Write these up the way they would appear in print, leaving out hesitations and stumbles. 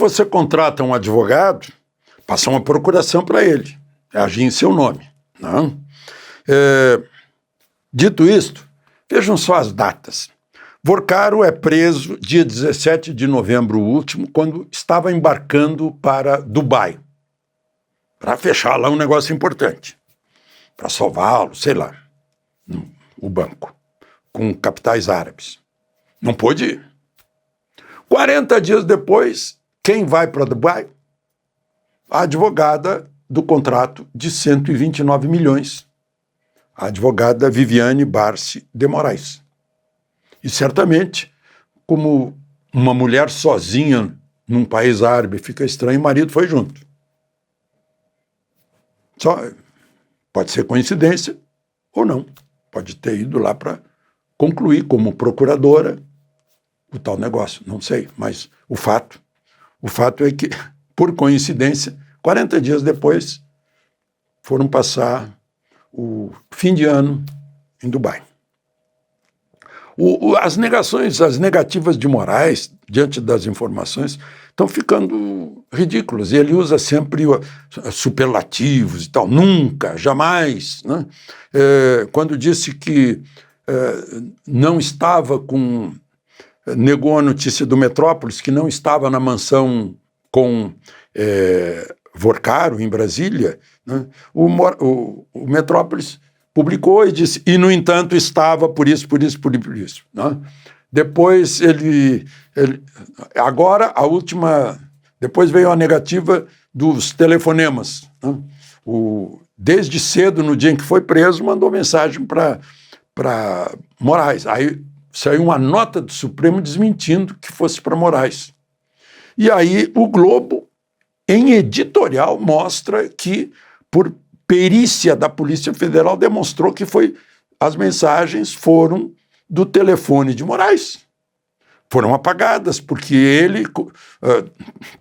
você contrata um advogado, passa uma procuração para ele, agir em seu nome. Não? Dito isto, vejam só as datas. Vorcaro é preso dia 17 de novembro último, quando estava embarcando para Dubai, para fechar lá um negócio importante, para salvá-lo, sei lá, o banco, com capitais árabes. Não pôde ir. 40 dias depois, quem vai para Dubai? A advogada do contrato de 129 milhões, a advogada Viviane Barsi de Moraes. E certamente, como uma mulher sozinha num país árabe fica estranho, o marido foi junto. Só pode ser coincidência ou não. Pode ter ido lá para concluir como procuradora o tal negócio, não sei. Mas o fato é que, por coincidência, 40 dias depois, foram passar o fim de ano em Dubai. As negativas de Moraes, diante das informações, estão ficando ridículas. E ele usa sempre superlativos e tal. Nunca, jamais. Né? Quando disse que não estava com... Negou a notícia do Metrópolis, que não estava na mansão com Vorcaro, em Brasília, né? O Metrópolis publicou e disse, e no entanto estava por isso. Né? Depois agora depois veio a negativa dos telefonemas. Né? Desde cedo, no dia em que foi preso, mandou mensagem para Moraes. Aí saiu uma nota do Supremo desmentindo que fosse para Moraes. E aí o Globo, em editorial, mostra que, por perícia da Polícia Federal, demonstrou que as mensagens foram do telefone de Moraes. Foram apagadas, porque ele,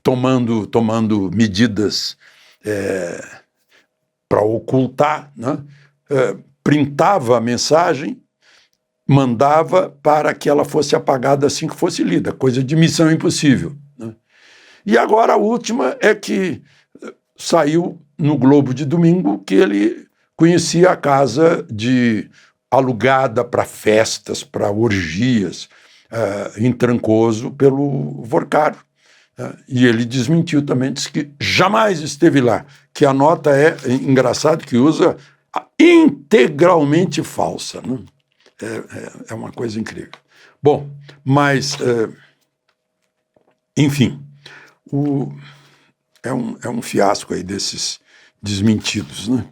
tomando medidas para ocultar, né, printava a mensagem, mandava para que ela fosse apagada assim que fosse lida, coisa de missão impossível. Né? E agora a última é que saiu no Globo de domingo que ele conhecia a casa alugada para festas, para orgias, em Trancoso, pelo Vorcaro. E ele desmentiu também, disse que jamais esteve lá, que a nota é, engraçado, que usa integralmente falsa. Né? É uma coisa incrível. Bom, mas, enfim, é um fiasco aí desses desmentidos, né?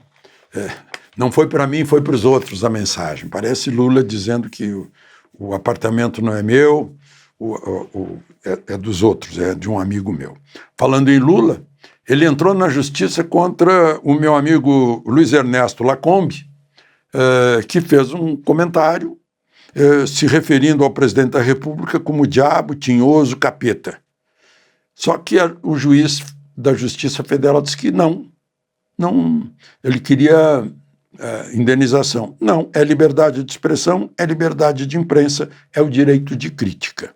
Não foi para mim, foi para os outros a mensagem. Parece Lula dizendo que o apartamento não é meu, é dos outros, é de um amigo meu. Falando em Lula, ele entrou na justiça contra o meu amigo Luiz Ernesto Lacombe, que fez um comentário se referindo ao presidente da República como diabo, tinhoso, capeta. Só que o juiz da Justiça Federal disse que não, ele queria indenização. Não, é liberdade de expressão, é liberdade de imprensa, é o direito de crítica.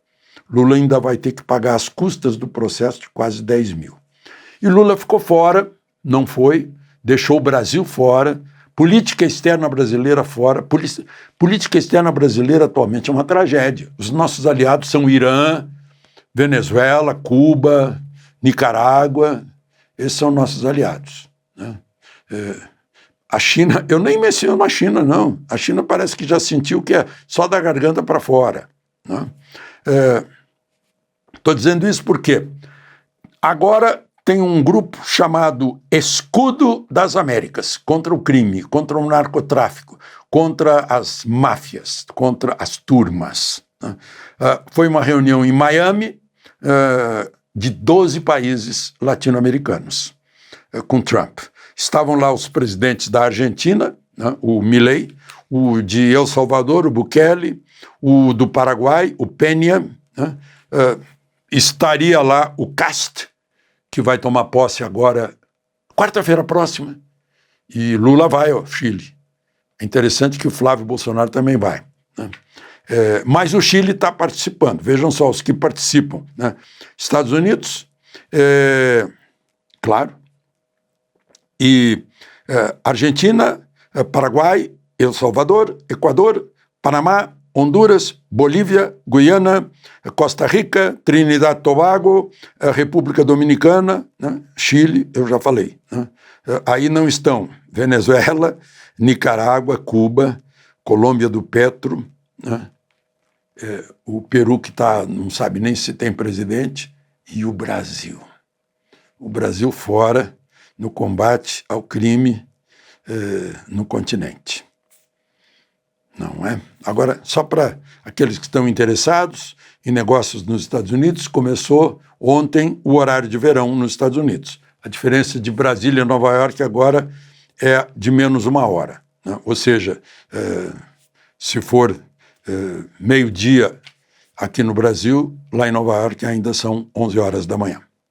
Lula ainda vai ter que pagar as custas do processo de quase 10 mil. E Lula ficou fora, não foi, deixou o Brasil fora, política externa brasileira fora. Política externa brasileira atualmente é uma tragédia. Os nossos aliados são Irã, Venezuela, Cuba, Nicarágua, esses são nossos aliados. Né? A China, eu nem menciono a China, não. A China parece que já sentiu que é só da garganta para fora. Estou dizendo isso porque agora tem um grupo chamado Escudo das Américas, contra o crime, contra o narcotráfico, contra as máfias, contra as turmas. Né? Foi uma reunião em Miami de 12 países latino-americanos, com Trump. Estavam lá os presidentes da Argentina, né, o Milei, o de El Salvador, o Bukele, o do Paraguai, o Peña, né, estaria lá o Cast, que vai tomar posse agora, quarta-feira próxima, e Lula vai ao Chile. É interessante que o Flávio Bolsonaro também vai. Né? Mas o Chile está participando. Vejam só os que participam. Né? Estados Unidos, Claro. E Argentina, Paraguai, El Salvador, Equador, Panamá, Honduras, Bolívia, Guiana, Costa Rica, Trinidad e Tobago, República Dominicana, né? Chile, eu já falei. Né? Aí não estão Venezuela, Nicarágua, Cuba, Colômbia do Petro, né? O Peru que não sabe nem se tem presidente, e o Brasil. O Brasil fora no combate ao crime no continente. Não é? Agora, só para aqueles que estão interessados em negócios nos Estados Unidos, começou ontem o horário de verão nos Estados Unidos. A diferença de Brasília e Nova York agora é de menos 1 hora. Né? Ou seja, se for meio-dia aqui no Brasil, lá em Nova York ainda são 11 horas da manhã.